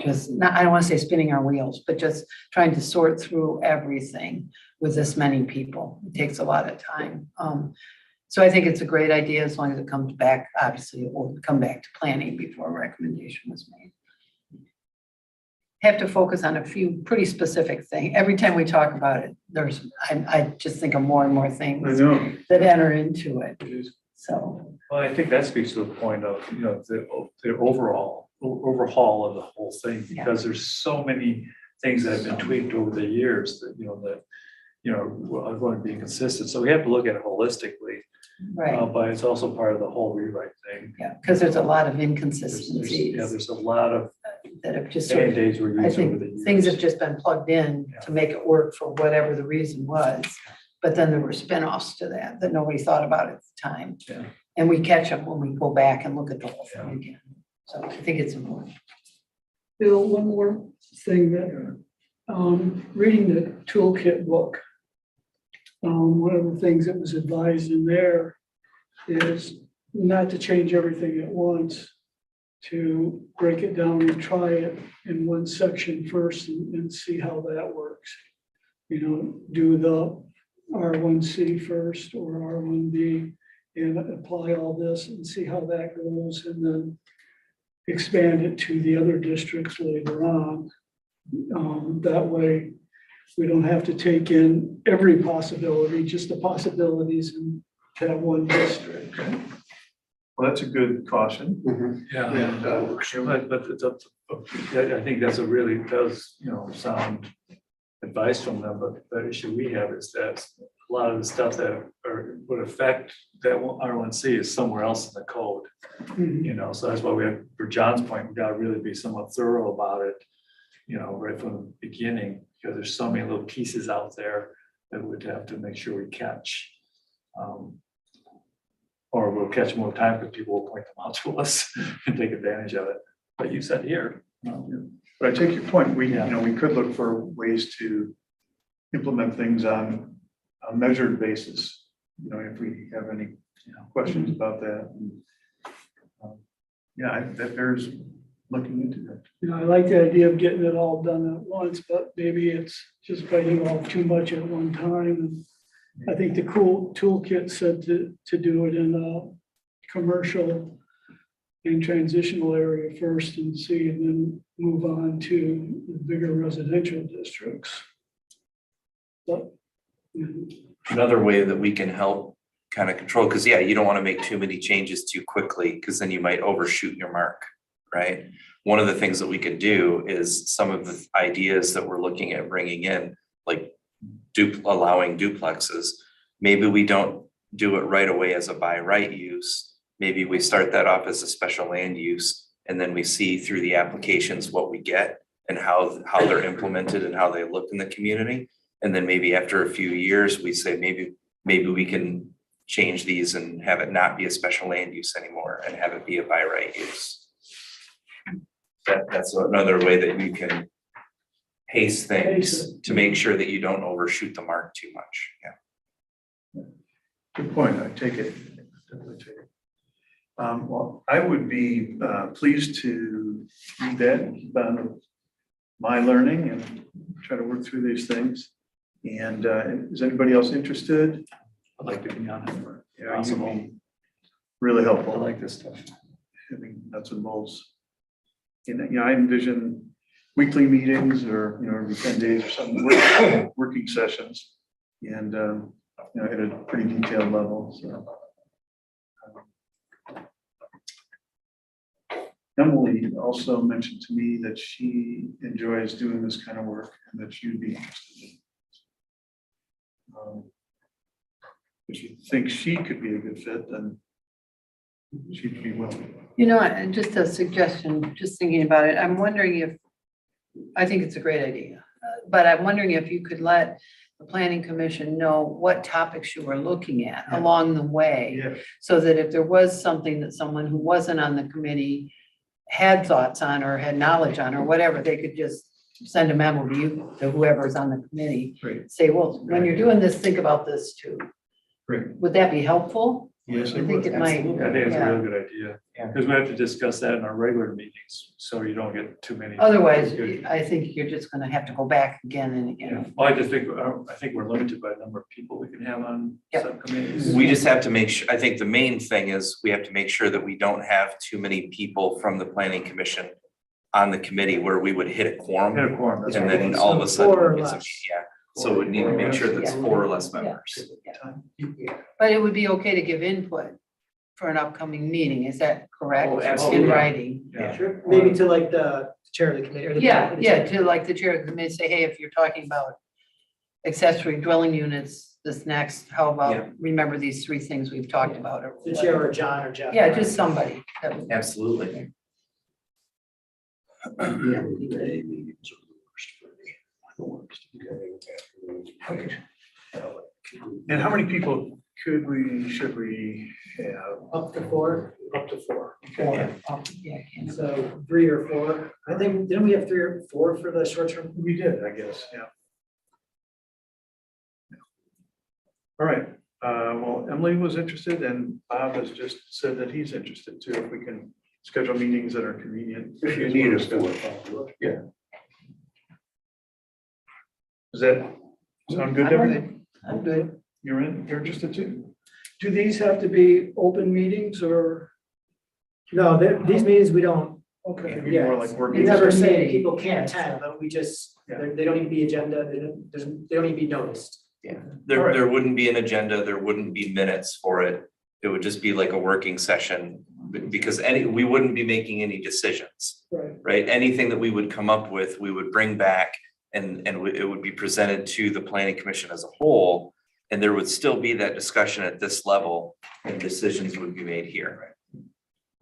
just not, I don't want to say spinning our wheels, but just trying to sort through everything with this many people. It takes a lot of time. So I think it's a great idea as long as it comes back. Obviously, it will come back to planning before a recommendation was made. Have to focus on a few pretty specific things. Every time we talk about it, I just think of more and more I things know. that enter into it. So, Well, I think that speaks to the point of, the overhaul of the whole thing, Yeah. because there's so many things that have been tweaked over the years that, are going to be consistent. So we have to look at it holistically, right, but it's also part of the whole rewrite thing. yeah, because there's a lot of There's inconsistencies there's a lot of that have just sort of, band-aids were I used over the think years. things have just been plugged in to make it work for whatever the reason was. But then there were spinoffs to that nobody thought about at the time. Yeah. And we catch them when we go back and look at the whole thing again. So I think it's important. Bill, one more thing that, reading the toolkit book, one of the things that was advised in there is not to change everything at once, to break it down and try it in one section first and see how that works. You know, do the R1C first or R1B and apply all this and see how that goes, and then expand it to the other districts later on. That way, we don't have to take in every possibility, just the possibilities in that one district. Well, that's a good caution. Yeah. And, But it's up to, I think that's a really does, sound advice from them, but the issue we have is that a lot of the stuff that would affect that R1C is somewhere else in the code, so that's why we have, for John's point, we gotta really be somewhat thorough about it, right from the beginning, because there's so many little pieces out there that we'd have to make sure we catch. Or we'll catch more time because people will point them out to us and take advantage of it. But you said here. But I take your point. We could look for ways to implement things on a measured basis. If we have any questions about that. That bears looking into that. I like the idea of getting it all done at once, but maybe it's just biting off too much at one time. And I think the cool toolkit said to do it in a commercial and transitional area first and see, and then move on to the bigger residential districts. But, Another way that we can help kind of control, because you don't want to make too many changes too quickly, because then you might overshoot your mark, right? One of the things that we could do is some of the ideas that we're looking at bringing in, like allowing duplexes. Maybe we don't do it right away as a by right use. Maybe we start that off as a special land use, and then we see through the applications what we get and how they're implemented and how they look in the community. And then maybe after a few years, we say, maybe we can change these and have it not be a special land use anymore and have it be a by right use. That's another way that you can pace things to make sure that you don't overshoot the mark too much. Yeah. Good point. I take it. Definitely take it. Well, I would be pleased to read that and keep on my learning and try to work through these things. And is anybody else interested? I'd like to be on it. Yeah, you'd be really I helpful. like this stuff. Having nuts and bolts. And I envision weekly meetings or every 10 days or something, working sessions, and at a pretty detailed level. So Emily also mentioned to me that she enjoys doing this kind of work and that she'd be interested in. If you think she could be a good fit, then she'd be willing. Just a suggestion, just thinking about it, I'm wondering I think it's a great idea, but I'm wondering if you could let the planning commission know what topics you were looking at along the way. Yeah. So that if there was something that someone who wasn't on the committee had thoughts on or had knowledge on or whatever, they could just send a memo to you, to whoever's on the committee. Great. Say, well, when you're doing this, think about this too. Great. Would that be helpful? Yes, I think it might. I think it's a Yeah. real good idea, because we have to discuss that in our regular meetings, so you don't get too many. Otherwise, I think you're just gonna have to go back again and again. Yeah, well, I think we're limited by the number of people we can have on Yep. subcommittees. We just have to make sure, I think the main thing is we have to make sure that we don't have too many people from the planning commission on the committee where we would hit a quorum. Hit a quorum, that's And right. then all of a So 4 or sudden, it's less. so we need to make sure that's Yeah. 4 or less Yeah. members. But it would be okay to give input for an upcoming meeting, is that correct? Oh, absolutely. In writing? Yeah. Sure. Maybe to like the chair of the committee or the. Yeah, to like the chair of the committee, say, hey, if you're talking about accessory dwelling units, this next, how Yeah. about, remember these 3 things we've talked about? Or The chair or John or Jeff. Yeah, just somebody. That would- Absolutely. And how many people should we have? Up to 4. Up to 4. Yeah, I can't. So 3 or 4. I think, didn't we have 3 or 4 for the short term? We did, I guess, yeah. All right, well, Emily was interested and Bob has just said that he's interested too, if we can schedule meetings that are convenient. If you need us to. Yeah. Does that sound good to everything? I'm good. You're you're interested too? Do these have to be open meetings or, No, these meetings, we don't, okay, It'd be more like working. we never It's a say meeting. people can't attend, but we just, they don't need to be agenda, they don't need to be noticed. There, Alright. there wouldn't be an agenda, there wouldn't be minutes for it. It would just be like a working session, because we wouldn't be making any decisions, right, right? Anything that we would come up with, we would bring back and it would be presented to the planning commission as a whole. And there would still be that discussion at this level and decisions would be made here.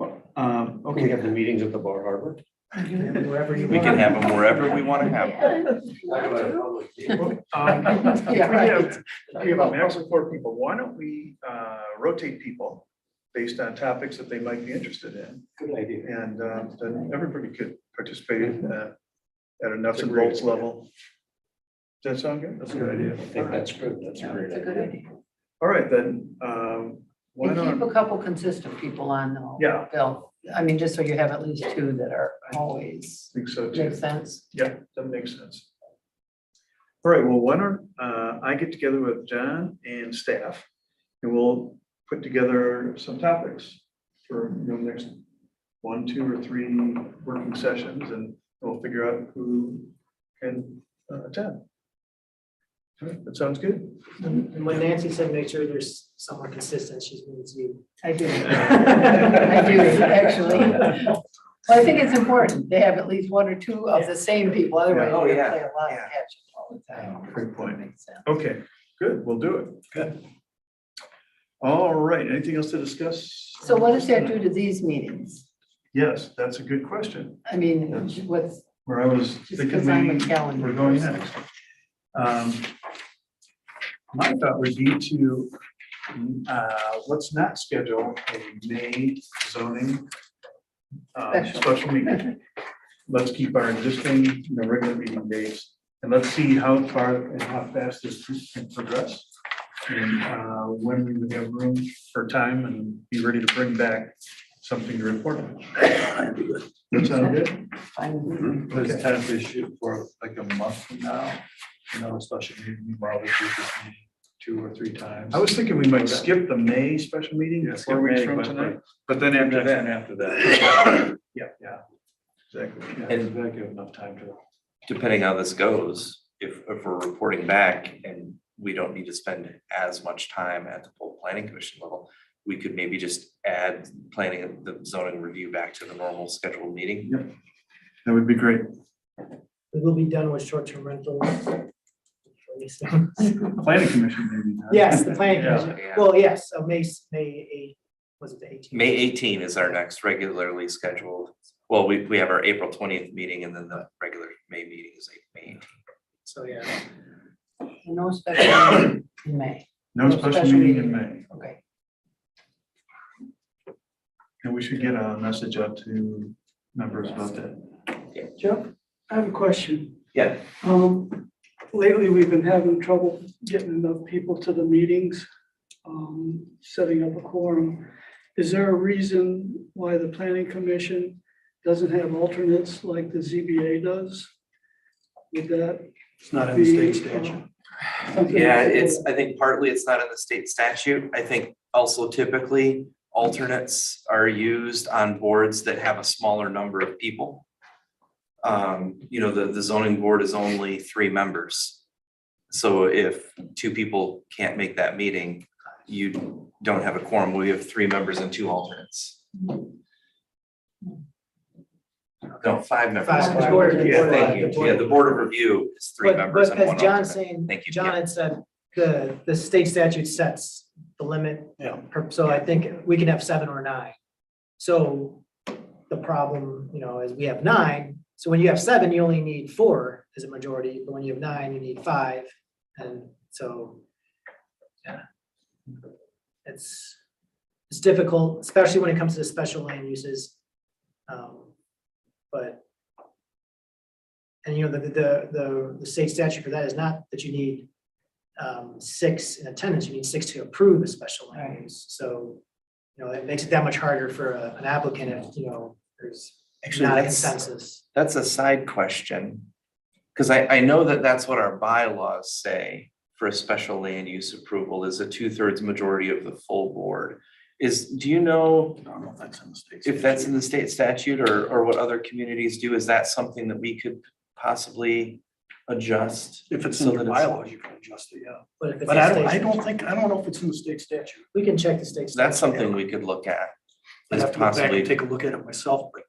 Okay. We have the meetings at the Bar Harbor. Wherever you We want. can have them wherever we want to have them. Yeah, right. We have a max of 4 people. Why don't we rotate people based on topics that they might be interested in? Good idea. And then everybody could participate at a nuts and bolts level. Does that sound good? That's a good idea. I think that's good. That's a Yeah, great it's a good idea. idea. All right, then, why And keep not? a couple consistent people on though. Yeah. Bill, I mean, just so you have at least 2 that are always, I think so too. makes sense. Yeah, that makes sense. All right, well, why don't I get together with John and staff and we'll put together some topics for, next 1, 2, or 3 working sessions and we'll figure out who can attend. All right, that sounds good. And when Nancy said, make sure there's someone consistent, she means you. I do. I do, actually. Well, I think it's important. They have at least 1 or 2 of the same people, otherwise Oh, you're yeah, gonna play a lot of yeah. catch up all the time. Great point. Makes sense. Okay, good, we'll do it. Good. All right, anything else to discuss? So what does that do to these meetings? Yes, that's a good question. I mean, That's- what's, Where I was just thinking because I'm a we calendar. we're going person. next. My thought would be to, let's not schedule a May zoning special meeting. Let's keep our existing, regular meeting dates, and let's see how far and how fast this can progress. And when we would have room for time and be ready to bring back something to report on. That sound good? Fine with me. But it's time to shoot for like a month from now, a special meeting, probably do this meeting 2 or 3 times. I was thinking we might skip the May special meeting Yeah, 4 weeks skip May, from but- tonight, but then after Next one that, After that. yeah, exactly. Yeah, And- it's gotta give enough time to. Depending how this goes, if we're reporting back and we don't need to spend as much time at the full planning commission level, we could maybe just add planning, the zoning review back to the normal scheduled meeting. That would be great. We will be done with short-term rentals. fairly soon. Planning commission maybe. not. Yes, the planning Yeah. commission, Yeah. well, yes, so May 8th, was it the 18th? May 18 is our next regularly scheduled, well, we have our April 20th meeting and then the regular May meeting is May 18th. So, yeah. No special meeting in May. No special meeting in May, Okay. and we should get a message out to members about that. Jeff, I have a question. Yeah. Lately, we've been having trouble getting enough people to the meetings, setting up a quorum. Is there a reason why the planning commission doesn't have alternates like the ZBA does? Would that It's not in the state be? statute. Something- Yeah, I think partly it's not in the state statute. I think also typically alternates are used on boards that have a smaller number of people. The zoning board is only 3 members. So if 2 people can't make that meeting, you don't have a quorum. We have 3 members and 2 alternates. No, 5 members. Five, the board- Yeah, the thank board- you. Yeah, the board of review is 3 members But and 1 as John's alternate. saying, Thank you, John yeah. had said, the state statute sets the limit. Yeah. So I think we can have 7 or 9. So the problem, is we have 9. So when you have 7, you only need 4 as a majority, but when you have 9, you need 5. And so, yeah. It's difficult, especially when it comes to the special land uses. But, and the state statute for that is not that you need six in attendance, you need six to approve a special land Right. use. So, it makes it that much harder for an applicant if, there's Actually, not a that's, consensus. that's a side question. Because I know that that's what our bylaws say for a special land use approval is a 2/3 majority of the full board. Do you know I don't know if that's in the States. if that's in the state statute or what other communities do? Is that something that we could possibly adjust? If it's so in your that it's- bylaws, you can adjust it, yeah. But if it's But a I state don't statute, I don't know if it's in the state statute. we can check the state. That's statute. something we could look at. I'd Is have to go back possibly, and take a look at it myself, but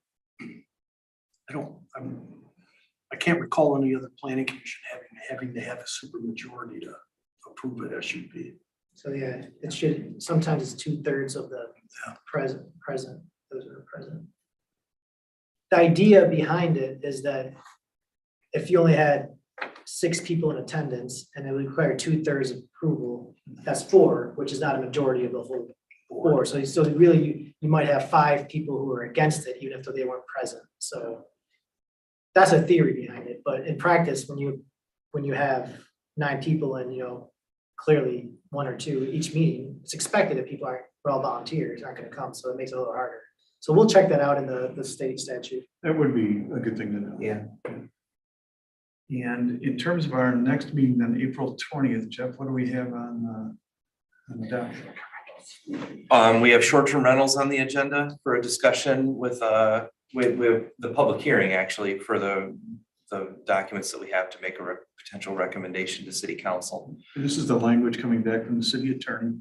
I can't recall any other planning commission having to have a super majority to approve an SUP. So yeah, it should, sometimes it's 2/3 of the Yeah. present, those are present. The idea behind it is that if you only had 6 people in attendance and it would require 2/3 approval, that's 4, which is not a majority of the whole 4. So really, you might have 5 people who are against it, even if they weren't present. So that's a theory behind it, but in practice, when you have 9 people and, clearly 1 or 2 each meeting, it's expected that people we're all volunteers, aren't gonna come, so it makes it a little harder. So we'll check that out in the state statute. That would be a good thing to know. yeah. And in terms of our next meeting on April 20th, Jeff, what do we have on the docket? We have short-term rentals on the agenda for a discussion with the public hearing, actually, for the documents that we have to make a potential recommendation to city council. And this is the language coming back from the city attorney.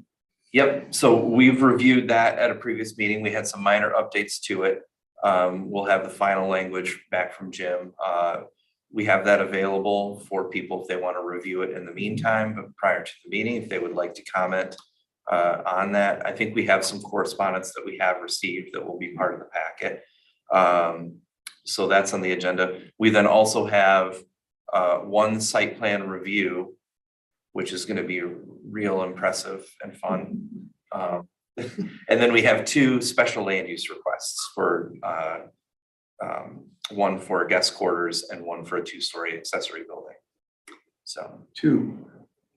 Yep, so we've reviewed that at a previous meeting. We had some minor updates to it. We'll have the final language back from Jim. We have that available for people if they want to review it in the meantime, but prior to the meeting, if they would like to comment on that. I think we have some correspondence that we have received that will be part of the packet. So that's on the agenda. We then also have one site plan review, which is going to be real impressive and fun. And then we have 2 special land use requests for one for guest quarters and one for a 2-story accessory building. So 2,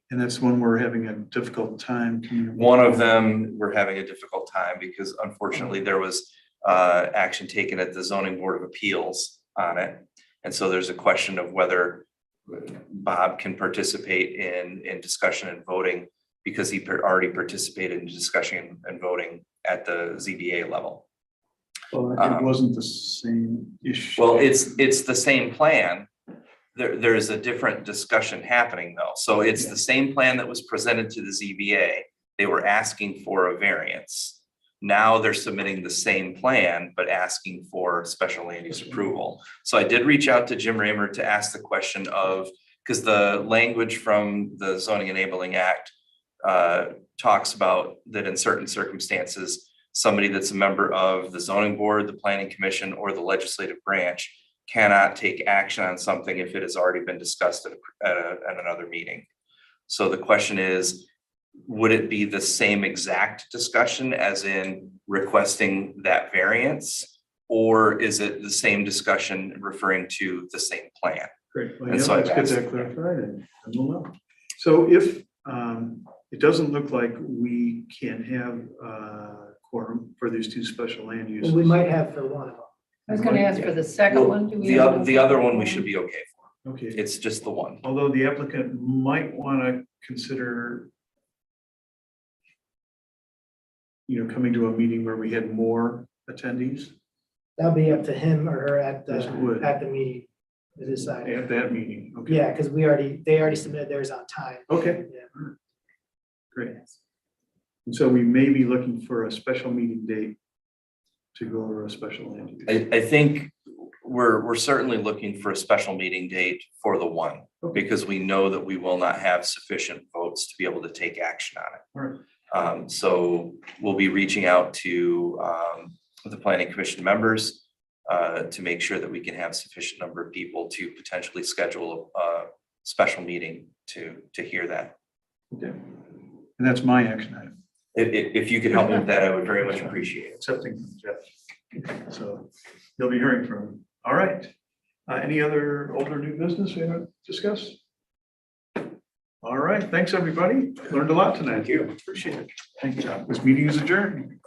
and that's one we're having a difficult time. one of them, we're having a difficult time because unfortunately there was action taken at the zoning board of appeals on it. And so there's a question of whether Bob can participate in discussion and voting because he already participated in discussion and voting at the ZBA level. Well, it wasn't the same issue. Well, it's the same plan. There's a different discussion happening though. So it's the same plan that was presented to the ZBA. They were asking for a variance. Now they're submitting the same plan, but asking for special land use approval. So I did reach out to Jim Raymer to ask the question of, because the language from the Zoning Enabling Act talks about that in certain circumstances, somebody that's a member of the zoning board, the planning commission, or the legislative branch cannot take action on something if it has already been discussed at another meeting. So the question is, would it be the same exact discussion as in requesting that variance? Or is it the same discussion referring to the same plan? Great, well, And yeah, so let's I've get asked- that clarified and we'll know. So if, it doesn't look like we can have quorum for these 2 special land uses. We might have for one of them. I was gonna ask for the second Well, one. Do we The have other, the other one we should be okay for. Okay, It's just the one. although the applicant might want to consider coming to a meeting where we had more attendees That'll be up to him or her at Yes, it would. the meeting to decide. at that meeting. Okay. Yeah, because they already submitted theirs on time. Okay, Yeah. great. And so we may be looking for a special meeting date to go over a special land use. I think we're certainly looking for a special meeting date for the one, because we know that we will not have sufficient votes to be able to take action on it. All right. So we'll be reaching out to the planning commission members to make sure that we can have sufficient number of people to potentially schedule a special meeting to hear that. Okay. And that's my action item, If you could help me with that, I would very much appreciate it. accepting from Jeff. So you'll be hearing from him. All right. Any other older new business we haven't discussed? All right, thanks, everybody. Learned a lot tonight. Thank you. Appreciate it. Thank you. This meeting is adjourned.